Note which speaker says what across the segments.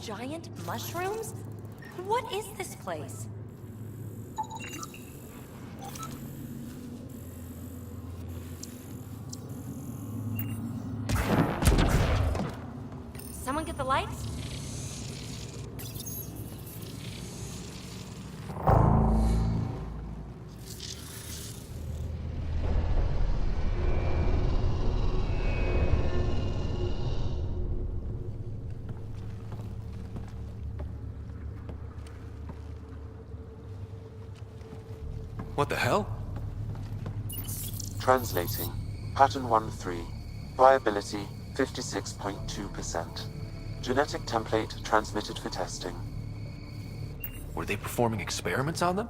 Speaker 1: giant mushrooms? What is this place? Someone get the lights?
Speaker 2: What the hell?
Speaker 3: Translating. Pattern 1-3. Viability 56.2%. Genetic template transmitted for testing.
Speaker 2: Were they performing experiments on them?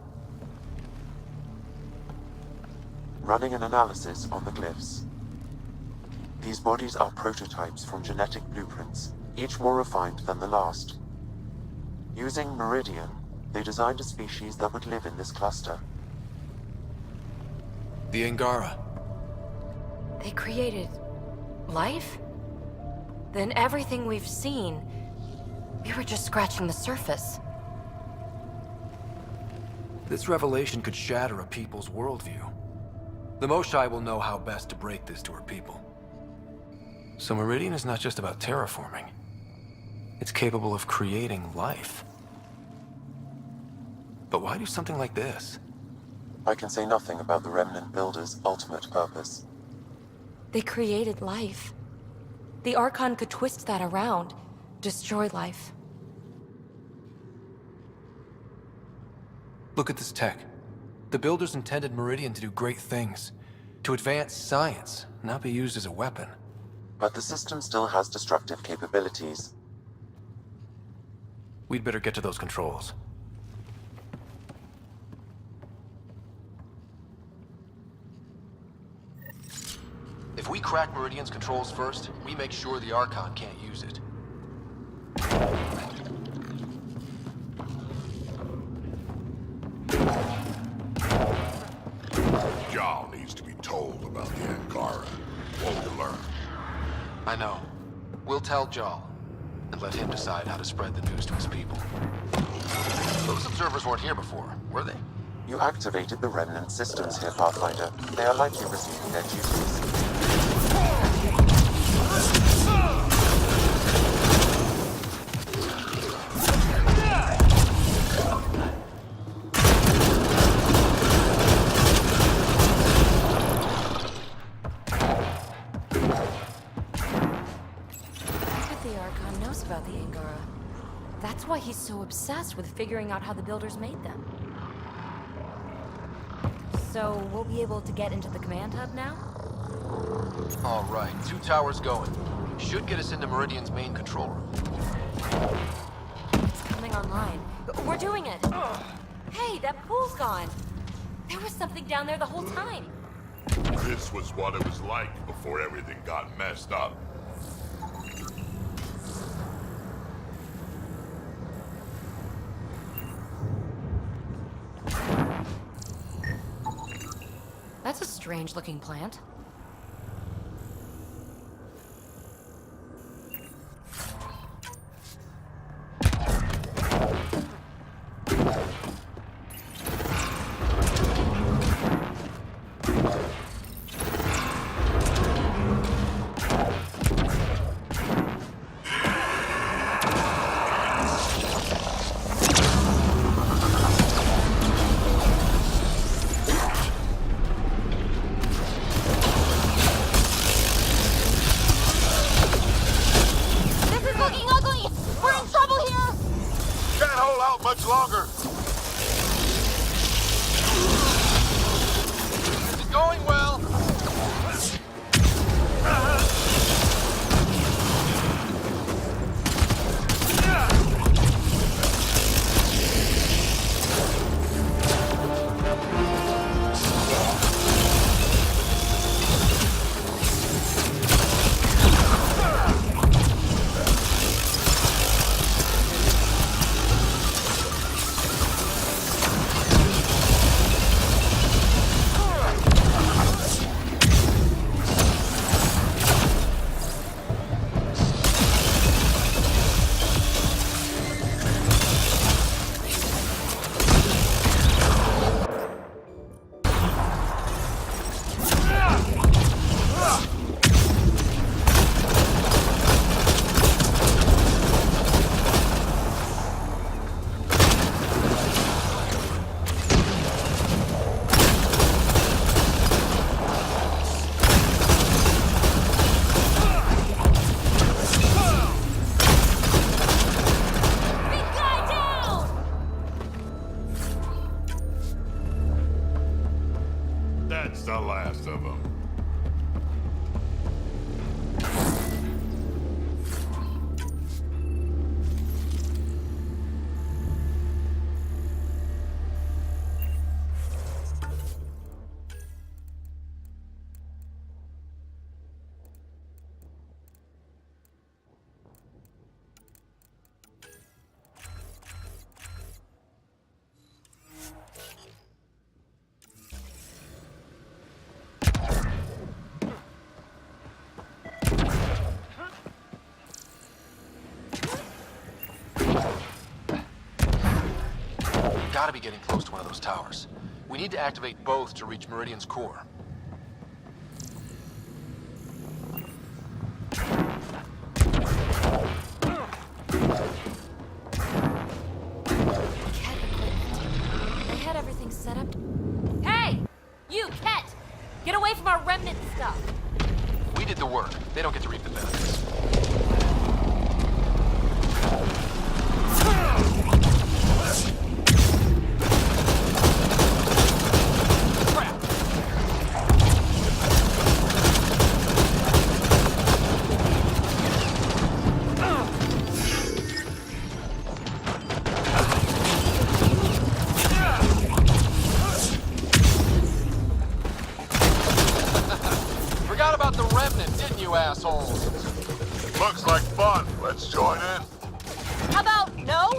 Speaker 3: Running an analysis on the glyphs. These bodies are prototypes from genetic blueprints, each more refined than the last. Using Meridian, they designed a species that would live in this cluster.
Speaker 2: The Angara.
Speaker 1: They created life? Then everything we've seen, we were just scratching the surface.
Speaker 2: This revelation could shatter a people's worldview. The Moshai will know how best to break this to her people. So Meridian is not just about terraforming. It's capable of creating life. But why do something like this?
Speaker 3: I can say nothing about the Remnant Builder's ultimate purpose.
Speaker 1: They created life. The Archon could twist that around, destroy life.
Speaker 2: Look at this tech. The Builders intended Meridian to do great things. To advance science, not be used as a weapon.
Speaker 3: But the system still has destructive capabilities.
Speaker 2: We'd better get to those controls. If we crack Meridian's controls first, we make sure the Archon can't use it.
Speaker 4: Jarl needs to be told about the Angara. Won't you learn?
Speaker 2: I know. We'll tell Jarl, and let him decide how to spread the news to his people. Those observers weren't here before, were they?
Speaker 3: You activated the Remnant systems here, Pathfinder. They are likely resuming their duties.
Speaker 1: The Archon knows about the Angara. That's why he's so obsessed with figuring out how the Builders made them. So, we'll be able to get into the command hub now?
Speaker 2: All right, 2 towers going. Should get us into Meridian's main control room.
Speaker 1: It's coming online. We're doing it! Hey, that pool's gone! There was something down there the whole time!
Speaker 4: This was what it was like before everything got messed up.
Speaker 1: That's a strange-looking plant.
Speaker 4: That's the last of them.
Speaker 2: Gotta be getting close to one of those towers. We need to activate both to reach Meridian's core.
Speaker 1: Cat equipment. They had everything set up. Hey! You, Cat! Get away from our remnant stuff!
Speaker 2: We did the work. They don't get to reap the benefits. Forgot about the remnant, didn't you, assholes?
Speaker 4: Looks like fun. Let's join in.
Speaker 1: How about no?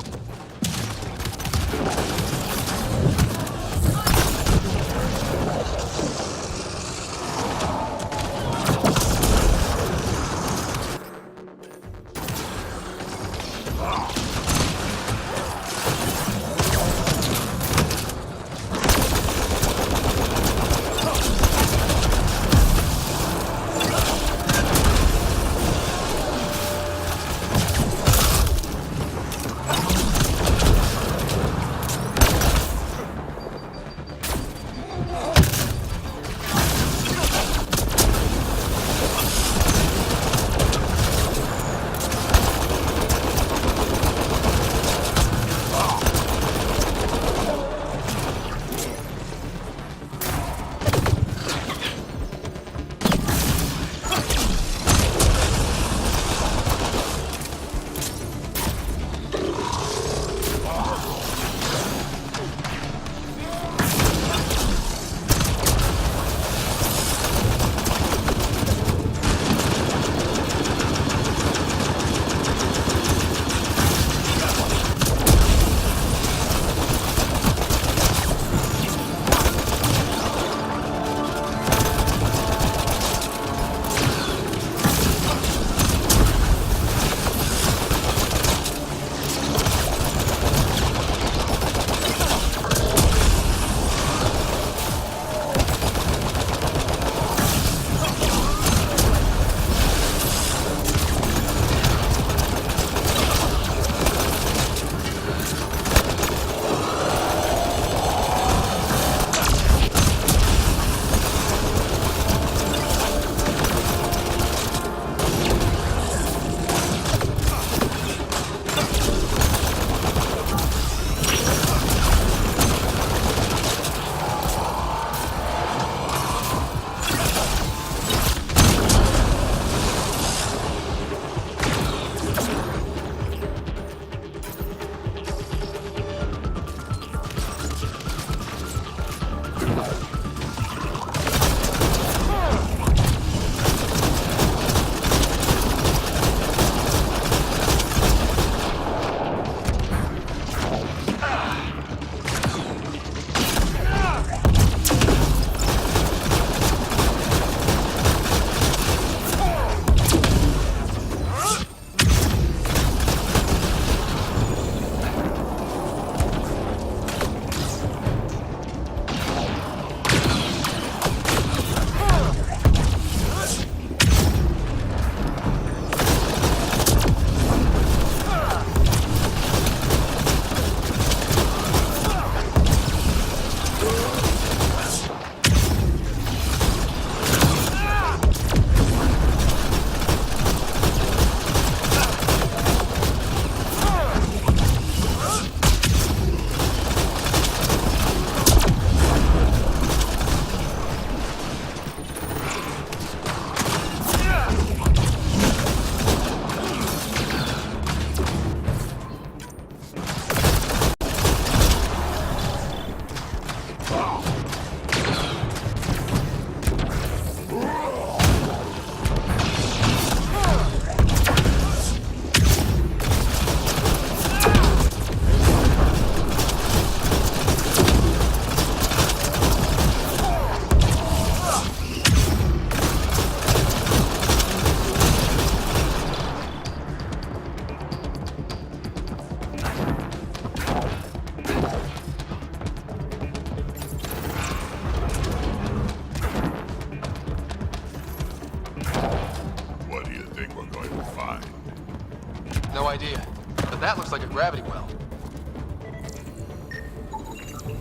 Speaker 2: no idea. But that looks like a gravity well.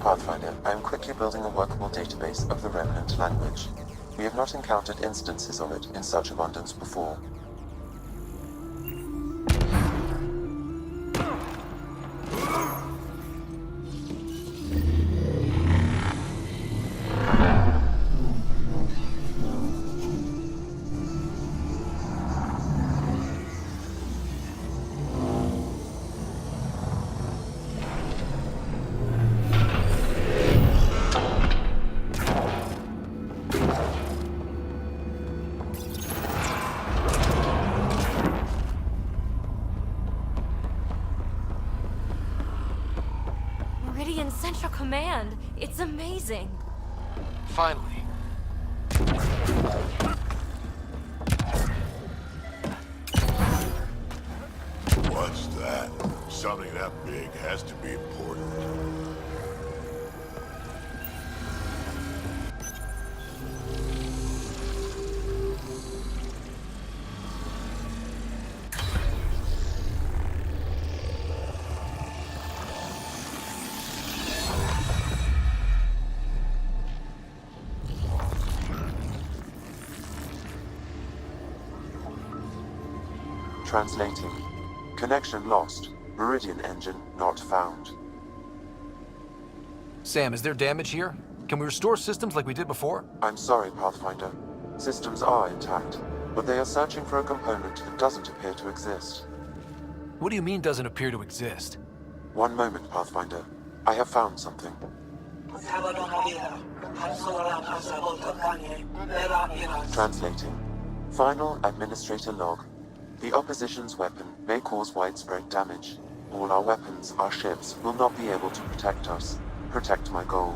Speaker 3: Pathfinder, I am quickly building a workable database of the Remnant language. We have not encountered instances of it in such abundance before.
Speaker 1: Meridian Central Command. It's amazing.
Speaker 2: Finally.
Speaker 4: What's that? Something that big has to be important.
Speaker 3: Translating. Connection lost. Meridian engine not found.
Speaker 2: Sam, is there damage here? Can we restore systems like we did before?
Speaker 3: I'm sorry, Pathfinder. Systems are intact, but they are searching for a component that doesn't appear to exist.
Speaker 2: What do you mean doesn't appear to exist?
Speaker 3: One moment, Pathfinder. I have found something. Translating. Final Administrator log. The opposition's weapon may cause widespread damage. All our weapons, our ships, will not be able to protect us. Protect my goal.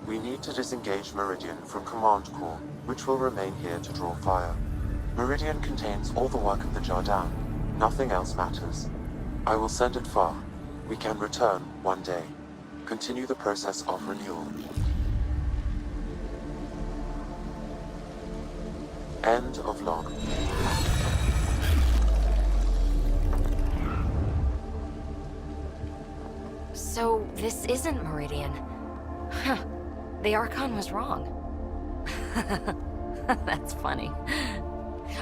Speaker 3: We need to disengage Meridian from Command Core, which will remain here to draw fire. Meridian contains all the work of the Jardan. Nothing else matters. I will send it far. We can return one day. Continue the process of renewal. End of log.
Speaker 1: So, this isn't Meridian. Huh. The Archon was wrong. That's funny.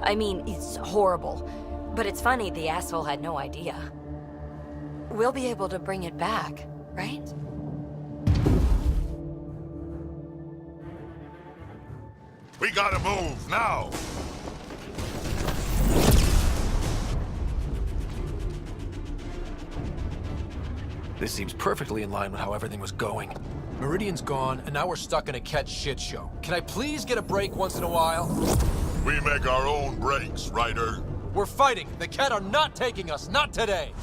Speaker 1: I mean, it's horrible. But it's funny the asshole had no idea. We'll be able to bring it back, right?
Speaker 4: We gotta move, now!
Speaker 2: This seems perfectly in line with how everything was going. Meridian's gone, and now we're stuck in a Ket shit show. Can I please get a break once in a while?
Speaker 4: We make our own breaks, Ryder.
Speaker 2: We're fighting! The Ket are not taking us, not today!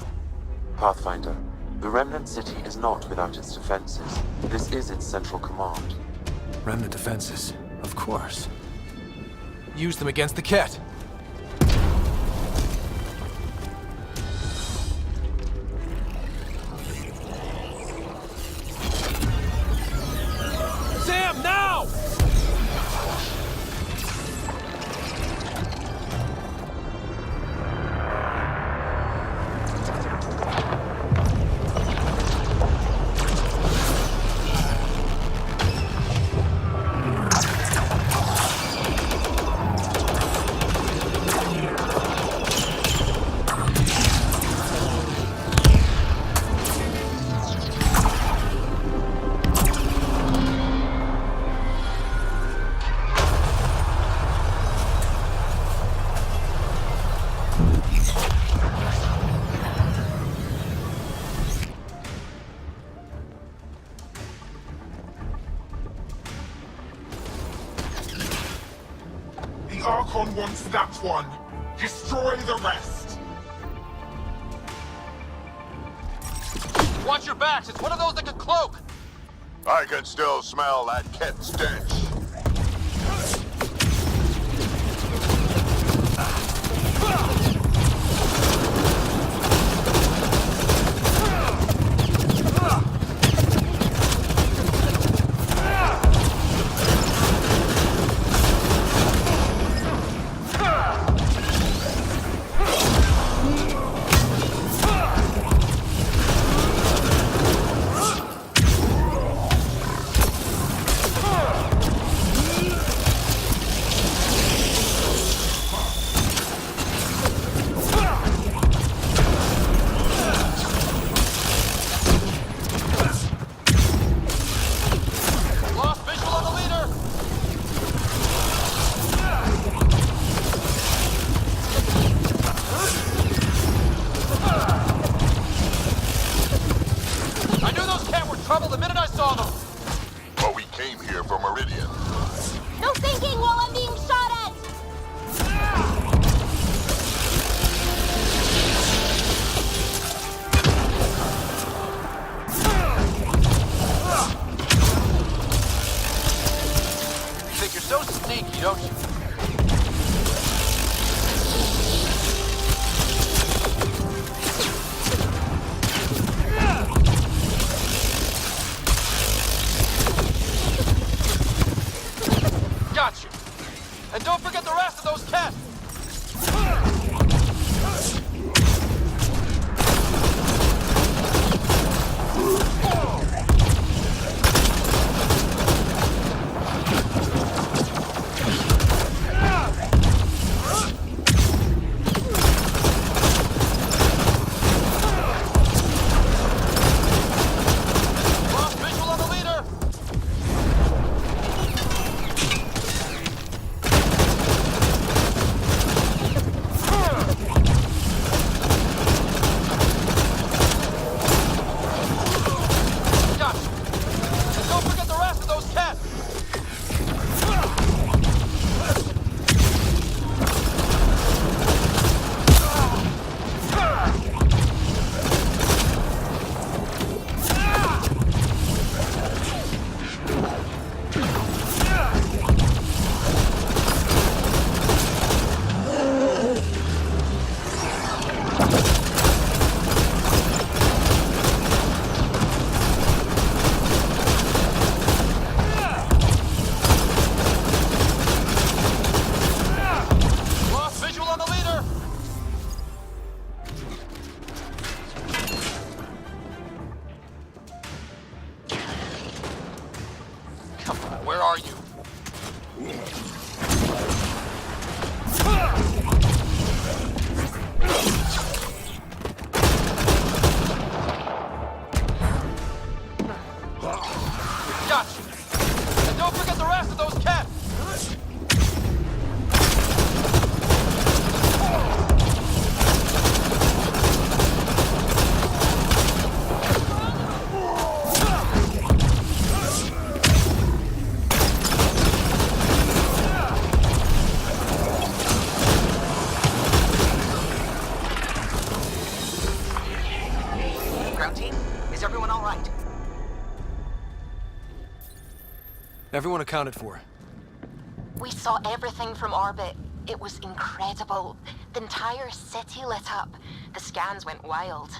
Speaker 3: Pathfinder, the Remnant City is not without its defenses. This is its central command.
Speaker 2: Remnant defenses, of course. Use them against the Ket. Sam, now!
Speaker 5: The Archon wants that one. Destroy the rest.
Speaker 2: Watch your backs, it's one of those that can cloak!
Speaker 4: I can still smell that Ket stench.
Speaker 2: trouble the minute I saw them!
Speaker 4: But we came here for Meridian.
Speaker 6: No thinking while I'm being shot at!
Speaker 2: You think you're so sneaky, don't you? Got you! And don't forget the rest of those cats! Lost visual on the leader! Got you! And don't forget the rest of those cats! Lost visual on the leader! Come on, where are you? Got you! And don't forget the rest of those cats!
Speaker 7: Ground team, is everyone all right?
Speaker 2: Everyone accounted for.
Speaker 6: We saw everything from orbit. It was incredible. The entire city lit up. The scans went wild.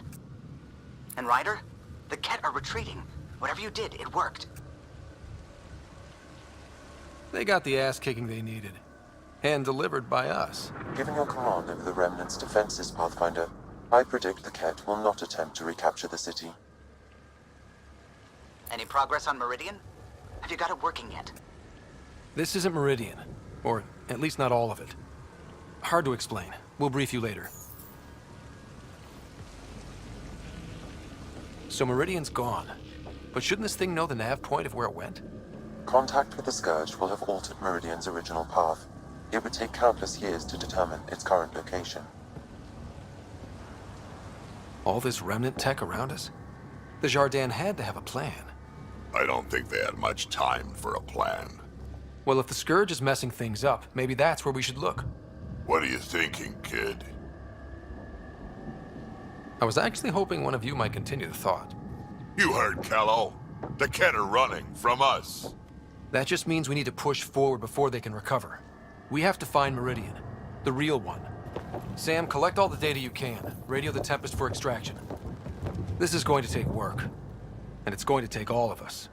Speaker 7: And Ryder? The Ket are retreating. Whatever you did, it worked.
Speaker 2: They got the ass kicking they needed. And delivered by us.
Speaker 3: Given your command over the Remnant's defenses, Pathfinder, I predict the Ket will not attempt to recapture the city.
Speaker 7: Any progress on Meridian? Have you got it working yet?
Speaker 2: This isn't Meridian. Or at least not all of it. Hard to explain. We'll brief you later. So Meridian's gone. But shouldn't this thing know the nav point of where it went?
Speaker 3: Contact with the Scourge will have altered Meridian's original path. It would take countless years to determine its current location.
Speaker 2: All this remnant tech around us? The Jardin had to have a plan.
Speaker 4: I don't think they had much time for a plan.
Speaker 2: Well, if the Scourge is messing things up, maybe that's where we should look.
Speaker 4: What are you thinking, kid?
Speaker 2: I was actually hoping one of you might continue the thought.
Speaker 4: You heard Kello. The Ket are running from us.
Speaker 2: That just means we need to push forward before they can recover. We have to find Meridian. The real one. Sam, collect all the data you can. Radio the Tempest for extraction. This is going to take work. And it's going to take all of us.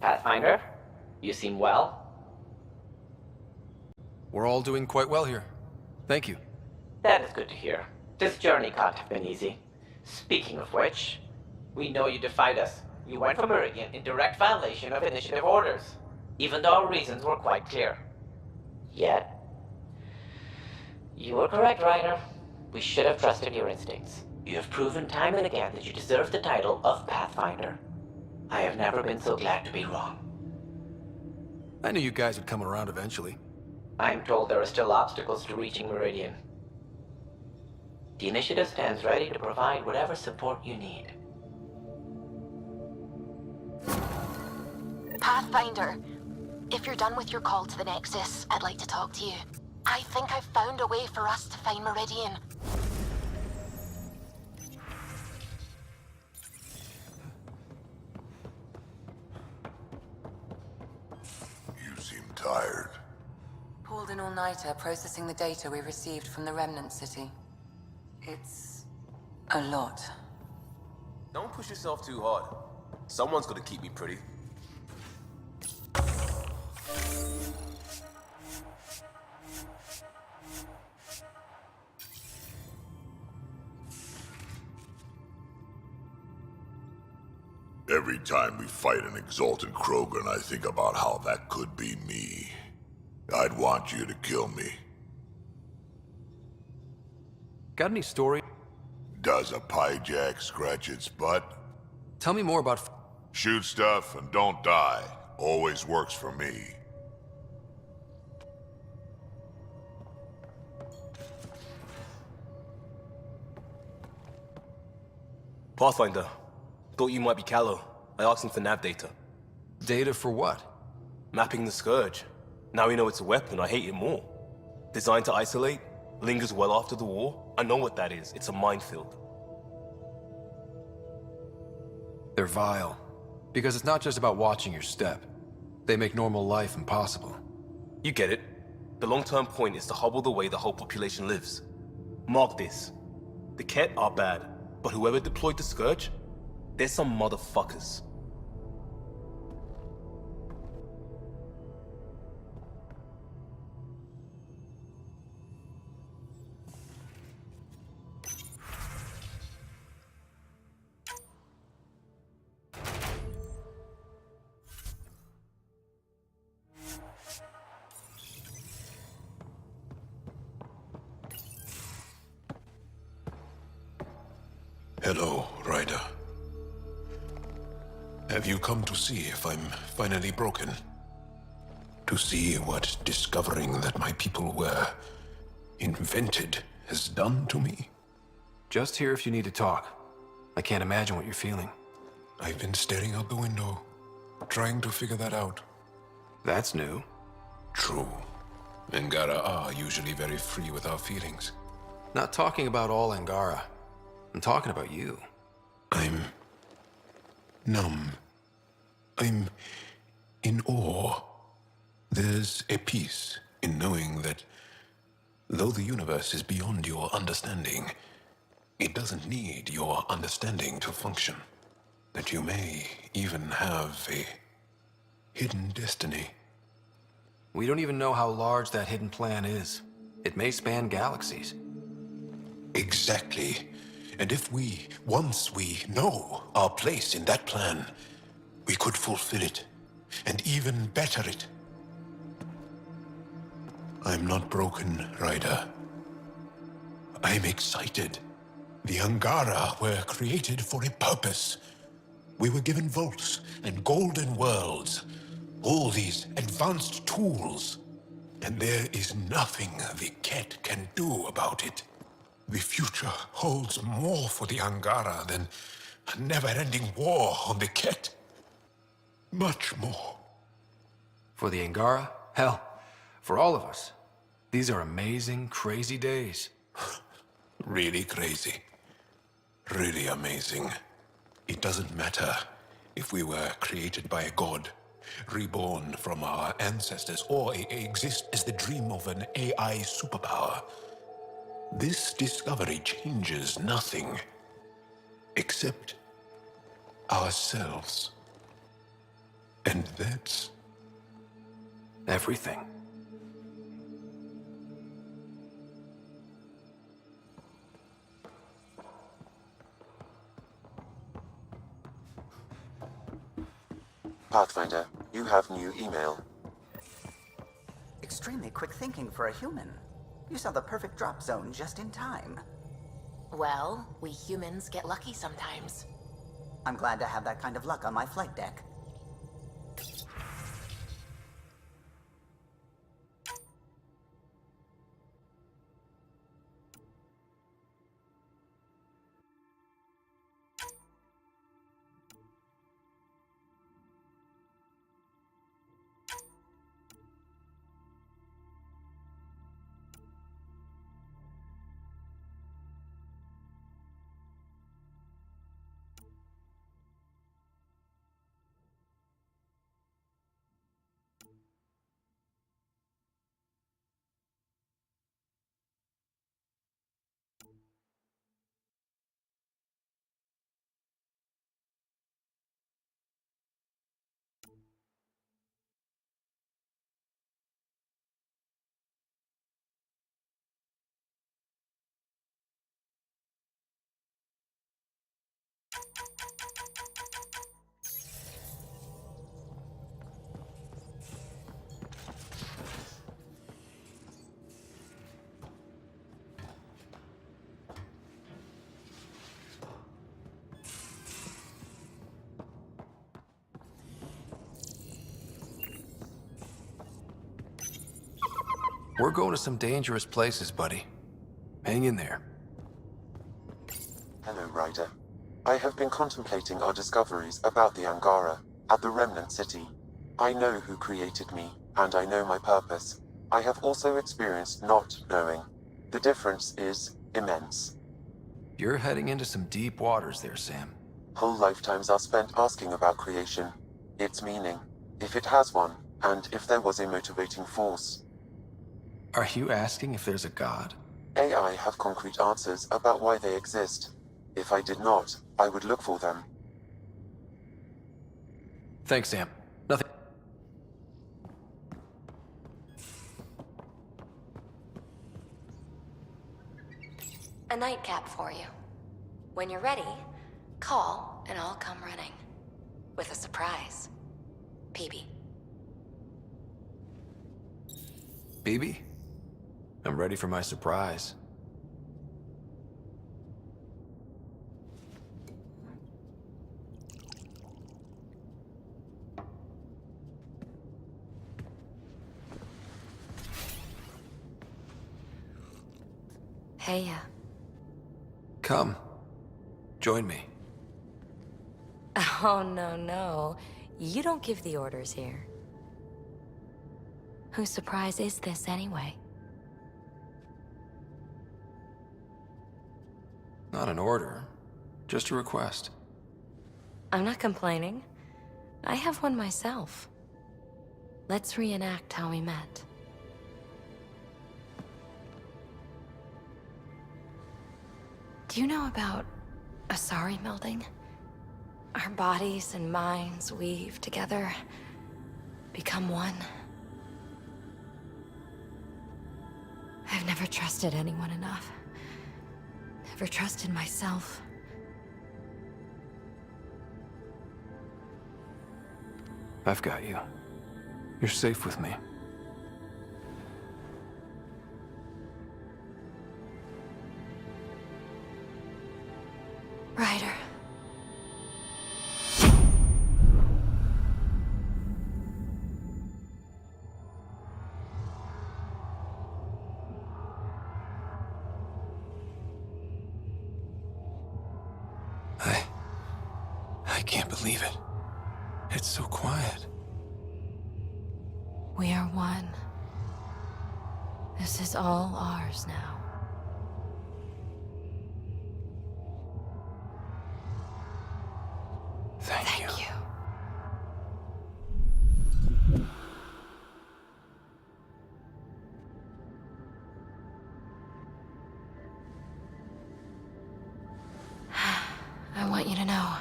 Speaker 8: Pathfinder, you seem well.
Speaker 2: We're all doing quite well here. Thank you.
Speaker 8: That is good to hear. This journey can't have been easy. Speaking of which, we know you defied us. You went for Meridian in direct violation of initiative orders. even though our reasons were quite clear. Yet, you were correct, Ryder. We should have trusted your instincts. You have proven time and again that you deserve the title of Pathfinder. I have never been so glad to be wrong.
Speaker 2: I knew you guys would come around eventually.
Speaker 8: I'm told there are still obstacles to reaching Meridian. The initiative stands ready to provide whatever support you need.
Speaker 6: Pathfinder, if you're done with your call to the Nexus, I'd like to talk to you. I think I've found a way for us to find Meridian.
Speaker 4: You seem tired.
Speaker 9: Pulled an all-nighter processing the data we received from the Remnant City. It's a lot.
Speaker 10: Don't push yourself too hard. Someone's gonna keep me pretty.
Speaker 4: Every time we fight an exalted Krogan, I think about how that could be me. I'd want you to kill me.
Speaker 2: Got any story?
Speaker 4: Does a pyjack scratch its butt?
Speaker 2: Tell me more about...
Speaker 4: Shoot stuff and don't die. Always works for me.
Speaker 10: Pathfinder, thought you might be Callow. I asked him for nav data.
Speaker 2: Data for what?
Speaker 10: Mapping the Scourge. Now we know it's a weapon, I hate it more. Designed to isolate, lingers well after the war. I know what that is. It's a minefield.
Speaker 2: They're vile. Because it's not just about watching your step. They make normal life impossible.
Speaker 10: You get it. The long-term point is to hobble the way the whole population lives. Mark this. The Ket are bad, but whoever deployed the Scourge, they're some motherfuckers.
Speaker 11: Hello, Ryder. Have you come to see if I'm finally broken? To see what discovering that my people were invented has done to me?
Speaker 2: Just here if you need to talk. I can't imagine what you're feeling.
Speaker 11: I've been staring out the window, trying to figure that out.
Speaker 2: That's new.
Speaker 11: True. Angara are usually very free with our feelings.
Speaker 2: Not talking about all Angara. I'm talking about you.
Speaker 11: I'm numb. I'm in awe. There's a peace in knowing that though the universe is beyond your understanding, it doesn't need your understanding to function. That you may even have a hidden destiny.
Speaker 2: We don't even know how large that hidden plan is. It may span galaxies.
Speaker 11: Exactly. And if once we know our place in that plan, we could fulfill it, and even better it. I'm not broken, Ryder. I'm excited. The Angara were created for a purpose. We were given vaults and golden worlds, all these advanced tools, and there is nothing the Ket can do about it. The future holds more for the Angara than a never-ending war on the Ket. Much more.
Speaker 2: For the Angara? Hell, for all of us. These are amazing, crazy days.
Speaker 11: Really crazy. Really amazing. It doesn't matter if we were created by a god, reborn from our ancestors, or exist as the dream of an AI superpower. This discovery changes nothing except ourselves. And that's
Speaker 2: everything.
Speaker 3: Pathfinder, you have new email.
Speaker 7: Extremely quick thinking for a human. You saw the perfect drop zone just in time.
Speaker 6: Well, we humans get lucky sometimes.
Speaker 7: I'm glad to have that kind of luck on my flight deck.
Speaker 2: We're going to some dangerous places, buddy. Hang in there.
Speaker 3: Hello, Ryder. I have been contemplating our discoveries about the Angara at the Remnant City. I know who created me, and I know my purpose. I have also experienced not knowing. The difference is immense.
Speaker 2: You're heading into some deep waters there, Sam.
Speaker 3: Whole lifetimes are spent asking about creation, its meaning, if it has one, and if there was a motivating force.
Speaker 2: Are you asking if there's a god?
Speaker 3: AI have concrete answers about why they exist. If I did not, I would look for them.
Speaker 2: Thanks, Sam. Nothing.
Speaker 1: A nightcap for you. When you're ready, call and I'll come running. With a surprise. PB.
Speaker 2: BB? I'm ready for my surprise.
Speaker 1: Hey,
Speaker 2: Come. Join me.
Speaker 1: Oh, no. You don't give the orders here. Whose surprise is this, anyway?
Speaker 2: Not an order. Just a request.
Speaker 1: I'm not complaining. I have one myself. Let's reenact how we met. Do you know about Asari melding? Our bodies and minds weave together, become one. I've never trusted anyone enough. Never trusted myself.
Speaker 2: I've got you. You're safe with me.
Speaker 1: Ryder.
Speaker 2: I can't believe it. It's so quiet.
Speaker 1: We are one. This is all ours now.
Speaker 2: Thank you.
Speaker 1: I want you to know,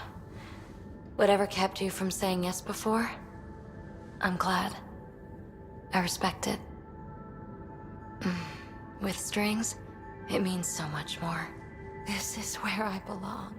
Speaker 1: whatever kept you from saying yes before, I'm glad. I respect it. With strings, it means so much more. This is where I belong.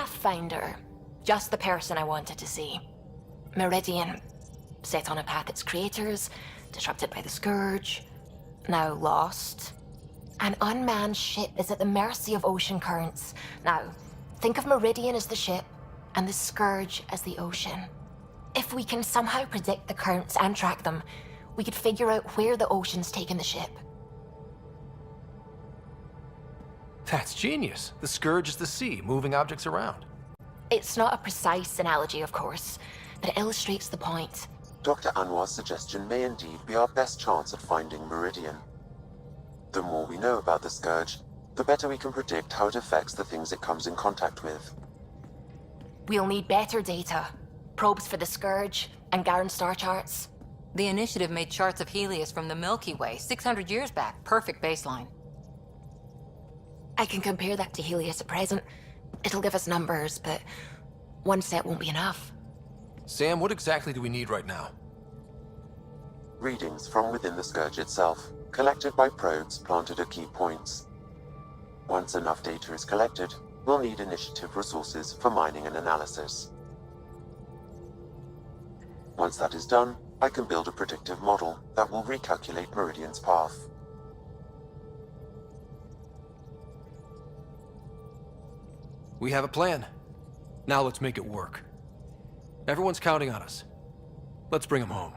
Speaker 6: Pathfinder. Just the person I wanted to see. Meridian. Set on a path its creators, disrupted by the Scourge, now lost. An unmanned ship is at the mercy of ocean currents. Now, think of Meridian as the ship, and the Scourge as the ocean. If we can somehow predict the currents and track them, we could figure out where the ocean's taken the ship.
Speaker 2: That's genius. The Scourge is the sea, moving objects around.
Speaker 6: It's not a precise analogy, of course, but it illustrates the point.
Speaker 3: Dr. Anwar's suggestion may indeed be our best chance at finding Meridian. The more we know about the Scourge, the better we can predict how it affects the things it comes in contact with.
Speaker 6: We'll need better data. Probes for the Scourge, and Garen star charts.
Speaker 9: The Initiative made charts of Helios from the Milky Way 600 years back. Perfect baseline.
Speaker 6: I can compare that to Helios at present. It'll give us numbers, but one set won't be enough.
Speaker 2: Sam, what exactly do we need right now?
Speaker 3: Readings from within the Scourge itself, collected by probes planted at key points. Once enough data is collected, we'll need Initiative resources for mining and analysis. Once that is done, I can build a predictive model that will recalculate Meridian's path.
Speaker 2: We have a plan. Now let's make it work. Everyone's counting on us. Let's bring them home.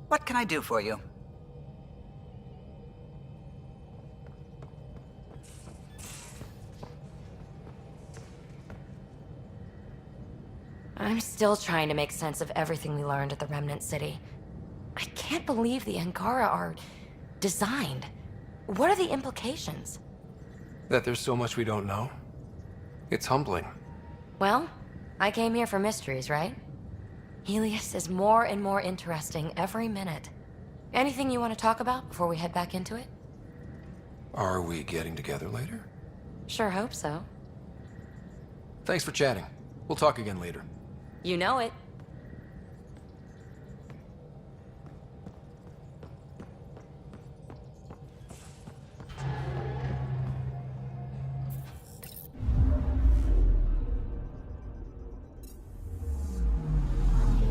Speaker 7: What can I do for you?
Speaker 1: I'm still trying to make sense of everything we learned at the Remnant City. I can't believe the Angara are designed. What are the implications?
Speaker 2: That there's so much we don't know. It's humbling.
Speaker 1: Well, I came here for mysteries, right? Helios is more and more interesting every minute. Anything you want to talk about before we head back into it?
Speaker 2: Are we getting together later?
Speaker 1: Sure hope so.
Speaker 2: Thanks for chatting. We'll talk again later.
Speaker 1: You know it.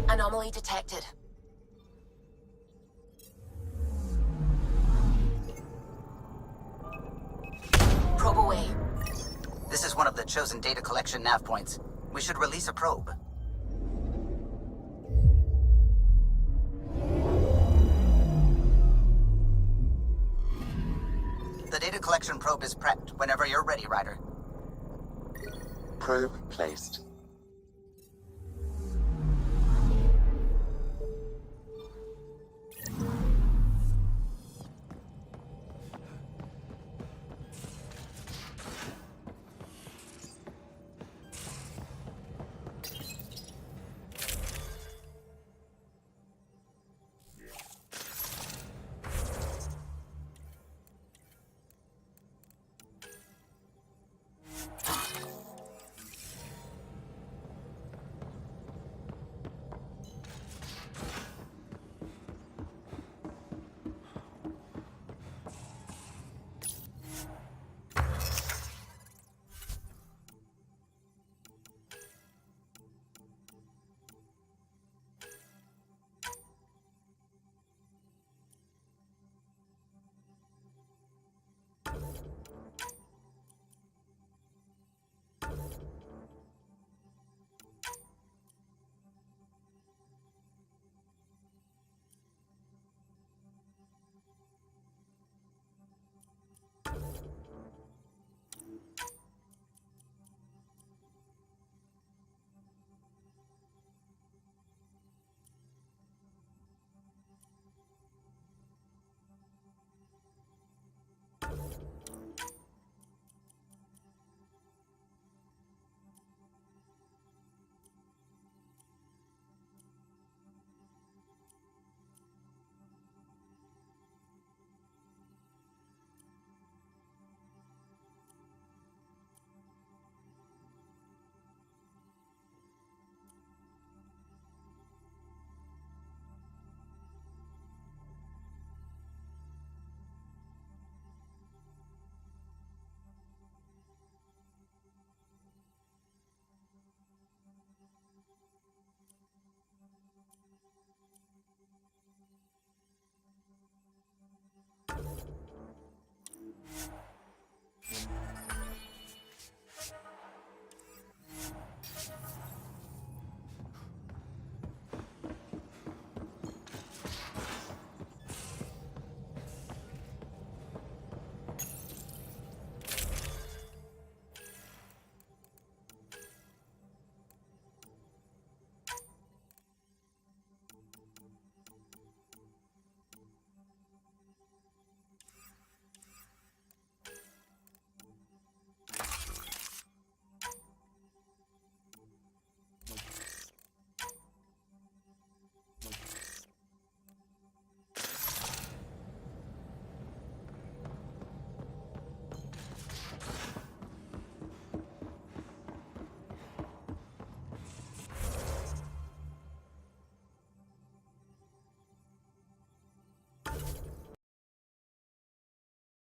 Speaker 6: Anomaly detected. Probe away.
Speaker 7: This is one of the chosen data collection nav points. We should release a probe. The data collection probe is prepped whenever you're ready, Ryder.
Speaker 3: Probe placed.